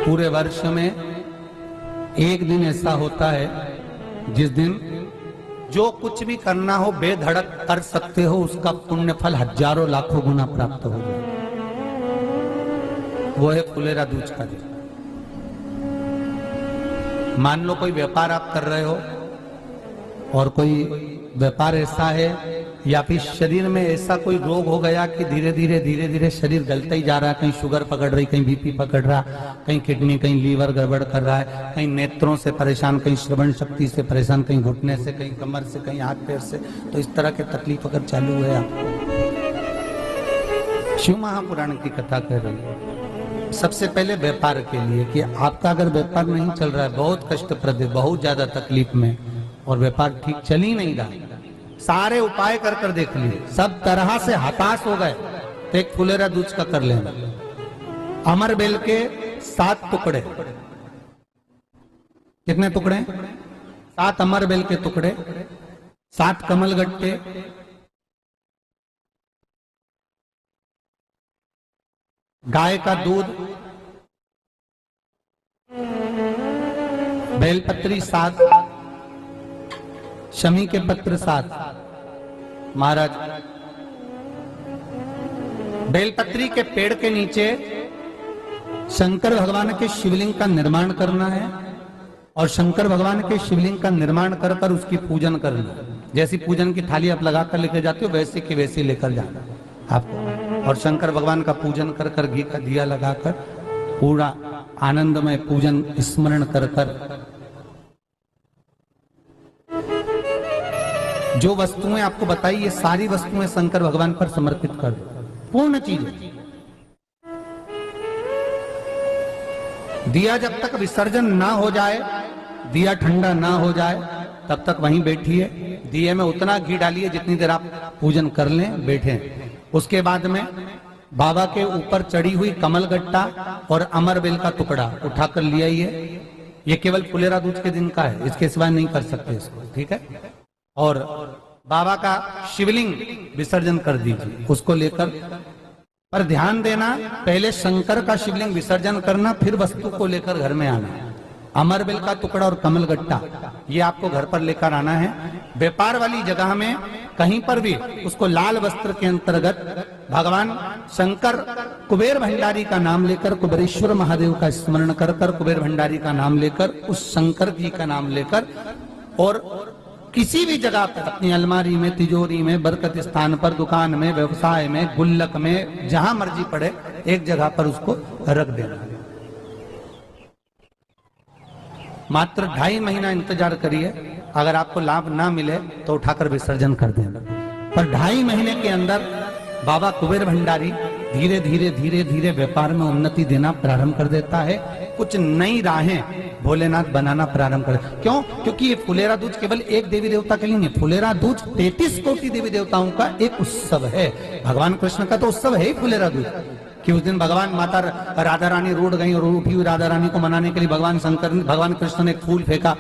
पूरे वर्ष में एक दिन ऐसा होता है जिस दिन जो कुछ भी करना हो बेधड़क कर सकते हो, उसका पुण्य फल हजारों लाखों गुना प्राप्त हो जाए। वो है फुलेरा दूज का दिन। मान लो कोई व्यापार आप कर रहे हो और कोई व्यापार ऐसा है या फिर शरीर में ऐसा कोई रोग हो गया कि धीरे धीरे शरीर गलता ही जा रहा है। कहीं शुगर पकड़ रही, कहीं बीपी पकड़ रहा, कहीं किडनी, कहीं लीवर गड़बड़ कर रहा है, कहीं नेत्रों से परेशान, कहीं श्रवण शक्ति से परेशान, कहीं घुटने से, कहीं कमर से, कहीं हाथ पैर से। तो इस तरह के तकलीफ अगर चालू है आपको, शिव महापुराण की कथा कह रही है। सबसे पहले व्यापार के लिए कि आपका अगर व्यापार नहीं चल रहा है, बहुत कष्टप्रद है, बहुत ज्यादा तकलीफ में और व्यापार ठीक चल ही नहीं रहा, सारे उपाय कर कर देख लिए, सब तरह से हताश हो गए, तो एक फुलेरा दूज का कर लेना। अमर बेल के 7 टुकड़े, कितने टुकड़े? 7 अमर बेल के टुकड़े, 7 कमल गट्टे, गाय का दूध, बेलपत्री 7, शमी के पत्र 7। महाराज, बेलपत्री के पेड़ के नीचे शंकर भगवान के शिवलिंग का निर्माण करना है और शंकर भगवान के शिवलिंग का निर्माण कर कर उसकी पूजन करना। जैसी पूजन की थाली आप लगा कर लेकर जाते हो, वैसे की वैसे लेकर जाना आपको, और शंकर भगवान का पूजन कर कर घी का दिया लगाकर पूरा आनंदमय पूजन स्मरण कर कर जो वस्तुएं आपको बताई, ये सारी वस्तुएं शंकर भगवान पर समर्पित कर दो, पूर्ण चीजें। दिया जब तक विसर्जन ना हो जाए, दिया ठंडा ना हो जाए, तब तक वहीं बैठिए। दिए में उतना घी डालिए जितनी देर आप पूजन कर लें, बैठे। उसके बाद में बाबा के ऊपर चढ़ी हुई कमल गट्टा और अमर बेल का टुकड़ा उठाकर ले आइए। ये केवल फुलेरा दूज के दिन का है, इसके सिवाय नहीं कर सकते इसको, ठीक है। और बाबा का शिवलिंग विसर्जन कर दीजिए, उसको लेकर, पर ध्यान देना, पहले शंकर का शिवलिंग विसर्जन करना, फिर वस्तु को लेकर घर में आना। अमर बेल का टुकड़ा और कमल गट्टा ये आपको घर पर लेकर आना है। व्यापार वाली जगह में कहीं पर भी उसको लाल वस्त्र के अंतर्गत भगवान शंकर कुबेर भंडारी का नाम लेकर, कुबेरेश्वर महादेव का स्मरण कर कर, कुबेर भंडारी का नाम लेकर, उस शंकर जी का नाम लेकर, और किसी भी जगह पर अपनी अलमारी में, तिजोरी में, बरकत स्थान पर, दुकान में, व्यवसाय में, गुल्लक में, जहां मर्जी पड़े, एक जगह पर उसको रख देना। मात्र 2.5 महीना इंतजार करिए, अगर आपको लाभ ना मिले तो उठाकर विसर्जन कर देना। पर 2.5 महीने के अंदर बाबा कुबेर भंडारी धीरे धीरे व्यापार में उन्नति देना प्रारंभ कर देता है। कुछ नई राहें भोलेनाथ बनाना प्रारंभ कर। क्यों? क्योंकि ये फुलेरा दूज केवल एक देवी देवता के लिए नहीं, फुलेरा दूज 33 कोटि देवी देवताओं का एक उत्सव है। भगवान कृष्ण का तो उत्सव है ही फुलेरा दूज, कि उस दिन भगवान माता राधा रानी रूठ गई और उठी हुई राधा रानी को मनाने के लिए भगवान कृष्ण ने फूल फेंका।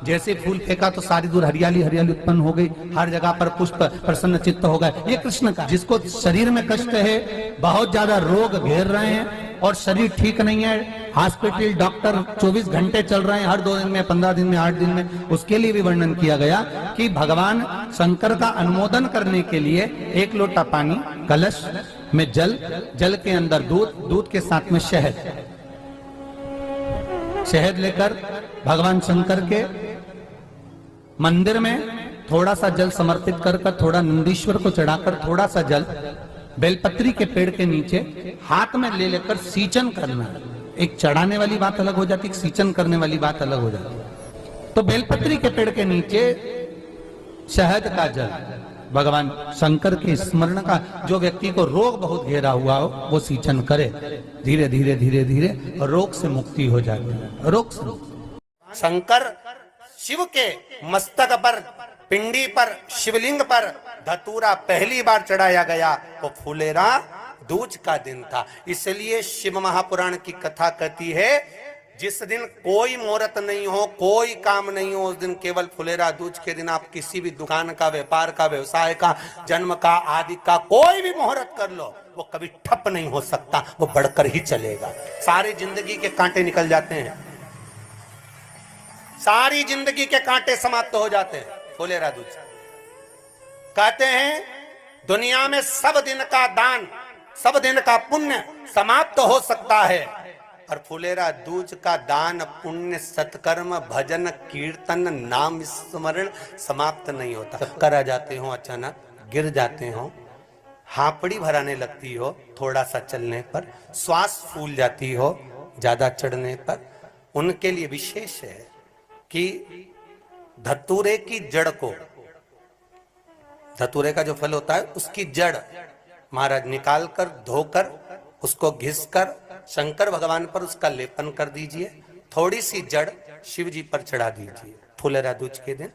जैसे फूल फेंका तो सारी दूर हरियाली उत्पन्न हो गई, हर जगह पर पुष्प प्रसन्न चित्त हो गए। ये कृष्ण का, जिसको शरीर में कष्ट है, बहुत ज्यादा रोग घेर रहे हैं और शरीर ठीक नहीं है, हॉस्पिटल डॉक्टर 24 घंटे चल रहे हैं, हर 2 दिन में, 15 दिन में, 8 दिन में, उसके लिए भी वर्णन किया गया कि भगवान शंकर का अनुमोदन करने के लिए 1 लोटा पानी, कलश में जल के अंदर दूध के साथ में शहद लेकर भगवान शंकर के मंदिर में थोड़ा सा जल समर्पित कर थोड़ा नंदीश्वर को चढ़ाकर, थोड़ा सा जल बेलपत्री के पेड़ के नीचे हाथ में ले लेकर सींचन करना। एक चढ़ाने वाली बात अलग हो जाती, एक सींचन करने वाली बात अलग हो जाती। तो बेलपत्री के पेड़ के नीचे शहद का जल, भगवान शंकर के स्मरण का, जो व्यक्ति को रोग बहुत घेरा हुआ हो वो सींचन करे, धीरे धीरे रोग से मुक्ति हो जाती है। रोग से शंकर शिव के मस्तक पर, पिंडी पर, शिवलिंग पर धतूरा पहली बार चढ़ाया गया तो फुलेरा दूज का दिन था। इसलिए शिव महापुराण की कथा कहती है, जिस दिन कोई मुहूर्त नहीं हो, कोई काम नहीं हो, उस दिन केवल फुलेरा दूज के दिन आप किसी भी दुकान का, व्यापार का, व्यवसाय का, जन्म का, आदि का कोई भी मुहूर्त कर लो, वो कभी ठप नहीं हो सकता, वो बढ़कर ही चलेगा। सारी जिंदगी के कांटे निकल जाते हैं, सारी जिंदगी के कांटे समाप्त हो जाते हैं फुलेरा दूज। कहते हैं दुनिया में सब दिन का दान, सब दिन का पुण्य समाप्त हो सकता है, और फुलेरा दूज का दान, पुण्य, सत्कर्म, भजन, कीर्तन, नाम स्मरण समाप्त नहीं होता। चक्कर आ जाते हो, अचानक गिर जाते हो, हापड़ी भराने लगती हो थोड़ा सा चलने पर, श्वास फूल जाती हो ज्यादा चढ़ने पर, उनके लिए विशेष है कि धतूरे की जड़ को, धतूरे का जो फल होता है उसकी जड़ महाराज निकाल कर, धोकर, उसको घिसकर शंकर भगवान पर उसका लेपन कर दीजिए। थोड़ी सी जड़ शिव जी पर चढ़ा दीजिए फुलेरा दूज के दिन।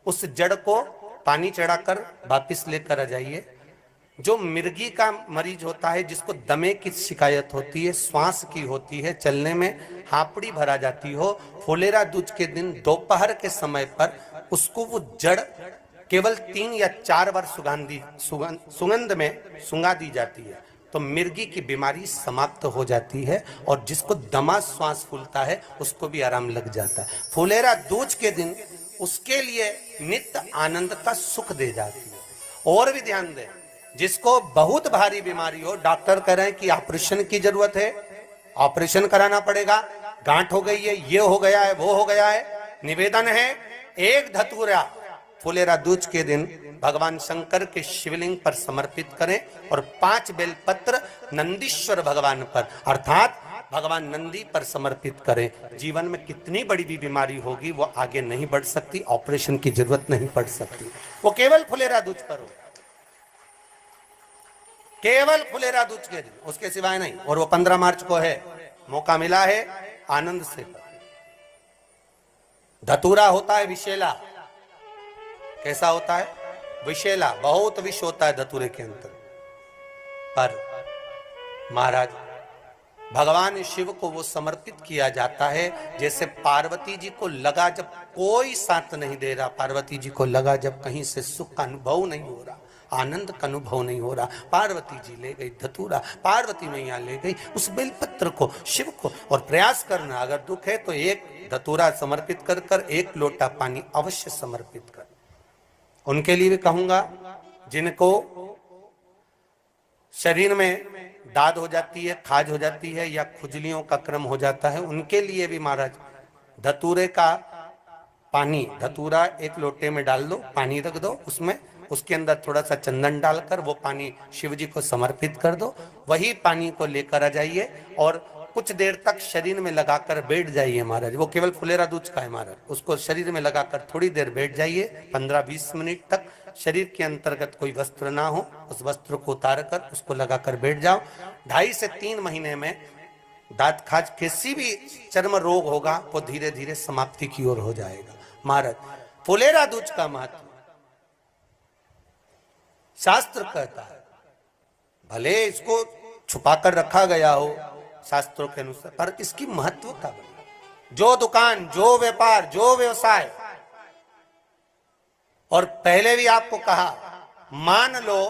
उस जड़ को पानी चढ़ाकर वापिस लेकर आ जाइए। जो मिर्गी का मरीज होता है, जिसको दमे की शिकायत होती है, श्वास की होती है, चलने में हापड़ी भरा जाती हो, फुलेरा दूज के दिन दोपहर के समय पर उसको वो जड़ केवल 3 या 4 बार सुगंध में सुंगा दी जाती है, तो मिर्गी की बीमारी समाप्त हो जाती है, और जिसको दमा श्वास फूलता है उसको भी आराम लग जाता है। फुलेरा दूज के दिन उसके लिए नित्य आनंद का सुख दे जाती है। और भी ध्यान दें, जिसको बहुत भारी बीमारी हो, डॉक्टर कह रहे हैं कि ऑपरेशन की जरूरत है, ऑपरेशन कराना पड़ेगा, गांठ हो गई है, ये हो गया है, वो हो गया है, निवेदन है एक धतूरा फुलेरा दूज के दिन भगवान शंकर के शिवलिंग पर समर्पित करें, और 5 बेलपत्र नंदीश्वर भगवान पर अर्थात भगवान नंदी पर समर्पित करें। जीवन में कितनी बड़ी भी बीमारी होगी वो आगे नहीं बढ़ सकती, ऑपरेशन की जरूरत नहीं पड़ सकती, वो केवल फुलेरा दूज पर हो, केवल फुलेरा दूज के दिन, उसके सिवाय नहीं। और वो 15 मार्च को है, मौका मिला है, आनंद से। धतूरा होता है विषैला, कैसा होता है? विषैला, बहुत विष होता है धतूरे के अंदर। पर महाराज भगवान शिव को वो समर्पित किया जाता है, जैसे पार्वती जी को लगा जब कोई साथ नहीं दे रहा, पार्वती जी को लगा जब कहीं से सुख का अनुभव नहीं हो रहा, आनंद का अनुभव नहीं हो रहा, पार्वती जी ले गई धतूरा, पार्वती मैया ले गई उस बेलपत्र को शिव को। और प्रयास करना, अगर दुख है तो एक धतूरा समर्पित कर कर 1 लोटा पानी अवश्य समर्पित कर। उनके लिए भी कहूंगा जिनको शरीर में दाद हो जाती है, खाज हो जाती है, या खुजलियों का क्रम हो जाता है, उनके लिए भी महाराज धतूरे का पानी, धतूरा 1 लोटे में डाल दो, पानी रख दो उसमें, उसके अंदर थोड़ा सा चंदन डालकर वो पानी शिव जी को समर्पित कर दो। वही पानी को लेकर आ जाइए और कुछ देर तक शरीर में लगाकर बैठ जाइए महाराज। वो केवल फुलेरा दूज का है महाराज, उसको शरीर में लगाकर थोड़ी देर बैठ जाइए, 15-20 मिनट तक। शरीर के अंतर्गत कोई वस्त्र ना हो, उस वस्त्र को उतार कर उसको लगाकर बैठ जाओ। 2.5 से 3 महीने में दांत खाज, किसी भी चर्म रोग होगा वो धीरे धीरे समाप्ति की ओर हो जाएगा। महाराज फुलेरा दूज का महत्व शास्त्र कहता है, भले इसको छुपा कर रखा गया हो शास्त्रों के अनुसार, पर इसकी महत्वता, जो दुकान, जो व्यापार, जो व्यवसाय, और पहले भी आपको कहा, मान लो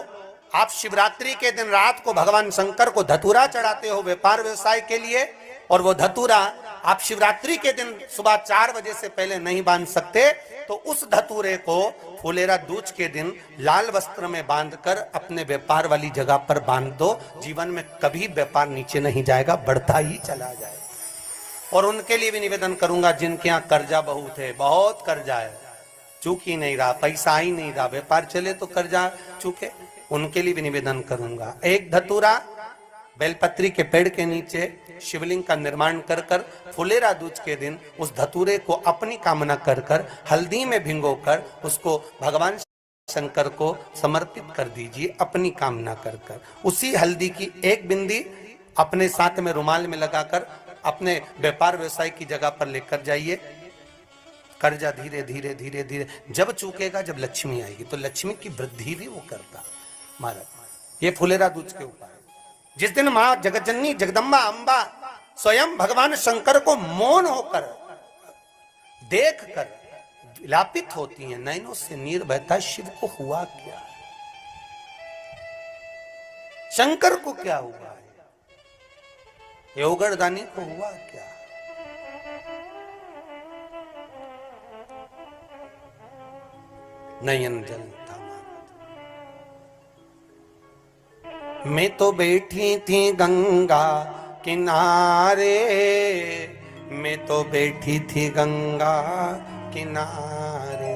आप शिवरात्रि के दिन रात को भगवान शंकर को धतूरा चढ़ाते हो व्यापार व्यवसाय के लिए, और वो धतूरा आप शिवरात्रि के दिन सुबह 4 बजे से पहले नहीं बांध सकते, तो उस धतूरे को फुलेरा दूज के दिन लाल वस्त्र में बांधकर अपने व्यापार वाली जगह पर बांध दो। जीवन में कभी व्यापार नीचे नहीं जाएगा, बढ़ता ही चला जाएगा। और उनके लिए भी निवेदन करूंगा जिनके यहाँ कर्जा बहुत है, बहुत कर्जा है, चूक ही नहीं रहा, पैसा ही नहीं रहा, व्यापार चले तो कर्जा चूके, उनके लिए भी निवेदन करूंगा, एक धतूरा बेलपत्री के पेड़ के नीचे शिवलिंग का निर्माण कर कर फुलेरा दूज के दिन उस धतूरे को अपनी कामना कर कर हल्दी में भिंगोकर उसको भगवान शंकर को समर्पित कर दीजिए अपनी कामना कर कर। उसी हल्दी की 1 बिंदी अपने साथ में रुमाल में लगाकर अपने व्यापार व्यवसाय की जगह पर लेकर जाइए। कर्जा धीरे धीरे धीरे धीरे जब चूकेगा, जब लक्ष्मी आएगी, तो लक्ष्मी की वृद्धि भी वो करता। महाराज ये फुलेरा दूज के ऊपर जिस दिन माँ जगतजननी जगदम्बा अम्बा स्वयं भगवान शंकर को मौन होकर देखकर विलापित होती हैं, नैनों से नीर बहता, शिव को हुआ क्या, शंकर को क्या हुआ है, योगरदानी को हुआ क्या। नयन जलता मैं तो बैठी थी गंगा किनारे, मैं तो बैठी थी गंगा किनारे,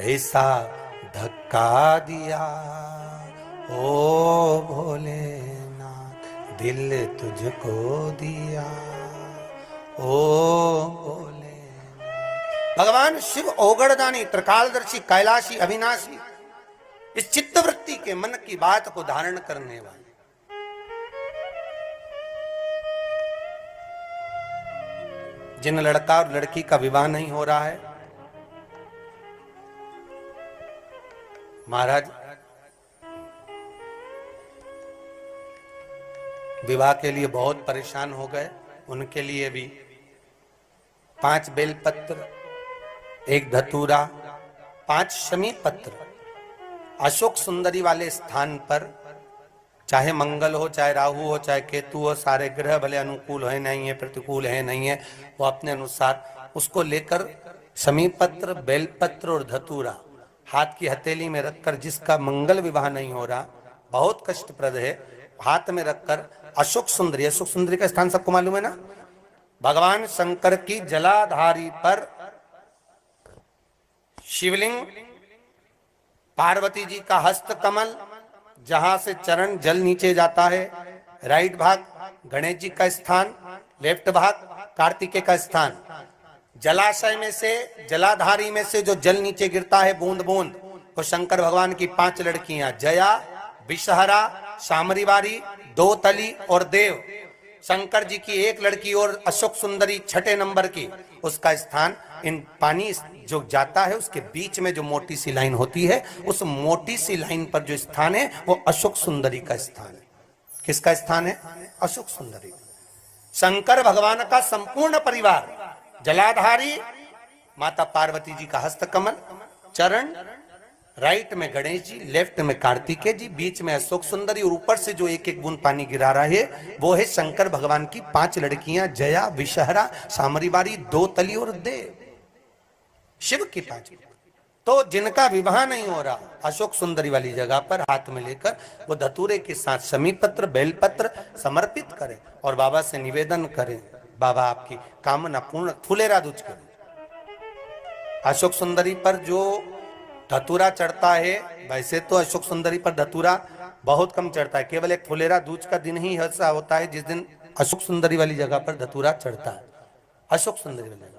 ऐसा धक्का दिया ओ भोलेनाथ, दिल तुझको दिया ओ भोले। भगवान शिव ओगड़दानी, त्रिकालदर्शी, कैलाशी, अविनाशी, इस चित्तवृत्ति के मन की बात को धारण करने वाले, जिन लड़का और लड़की का विवाह नहीं हो रहा है, महाराज विवाह के लिए बहुत परेशान हो गए, उनके लिए भी 5 बेलपत्र, 1 धतूरा, 5 शमी पत्र अशोक सुंदरी वाले स्थान पर, चाहे मंगल हो, चाहे राहु हो, चाहे केतु हो, सारे ग्रह भले अनुकूल है नहीं है, प्रतिकूल है नहीं है, वो अपने अनुसार उसको लेकर शमी पत्र, बेलपत्र और धतूरा हाथ की हथेली में रखकर, जिसका मंगल विवाह नहीं हो रहा, बहुत कष्टप्रद है, हाथ में रखकर अशोक सुंदरी, अशोक सुंदरी का स्थान सबको मालूम है ना, भगवान शंकर की जलाधारी पर शिवलिंग, पार्वती जी का हस्त कमल, जहां से चरण जल नीचे जाता है, राइट भाग गणेश जी का स्थान, लेफ्ट भाग कार्तिकेय का स्थान, जलाशय में से, जलाधारी में से जो जल नीचे गिरता है बूंद बूंद, वो शंकर भगवान की 5 लड़कियां, जया, विषहरा, शामरीवारी, दोतली और देव। शंकर जी की 1 लड़की और अशोक सुंदरी 6ठे नंबर की, उसका स्थान, इन पानी जो जाता है उसके बीच में जो मोटी सी लाइन होती है, उस मोटी सी लाइन पर जो स्थान है वो अशोक सुंदरी का स्थान है। किसका स्थान है? अशोक सुंदरी। शंकर भगवान का संपूर्ण परिवार, जलाधारी माता पार्वती जी का हस्तकमल, चरण, राइट में गणेश जी, लेफ्ट में कार्तिकेय जी, बीच में अशोक सुंदरी, और ऊपर से जो 1-1 बूंद पानी गिरा रहा है वो है शंकर भगवान की 5 लड़कियां, जया, विषहरा, सामरीवारी, दोतली और देव। शिव की 5। तो जिनका विवाह नहीं हो रहा, अशोक सुंदरी वाली जगह पर हाथ में लेकर वो धतूरे के साथ शमी पत्र, बेलपत्र समर्पित करें और बाबा से निवेदन करें, बाबा आपकी कामना पूर्ण, फुलेरा दूज करें। अशोक सुंदरी पर जो धतूरा चढ़ता है, वैसे तो अशोक सुंदरी पर धतूरा बहुत कम चढ़ता है, केवल एक फुलेरा दूज का दिन ही ऐसा होता है जिस दिन अशोक सुंदरी वाली जगह पर धतूरा चढ़ता है, अशोक सुंदरी वाली जगह।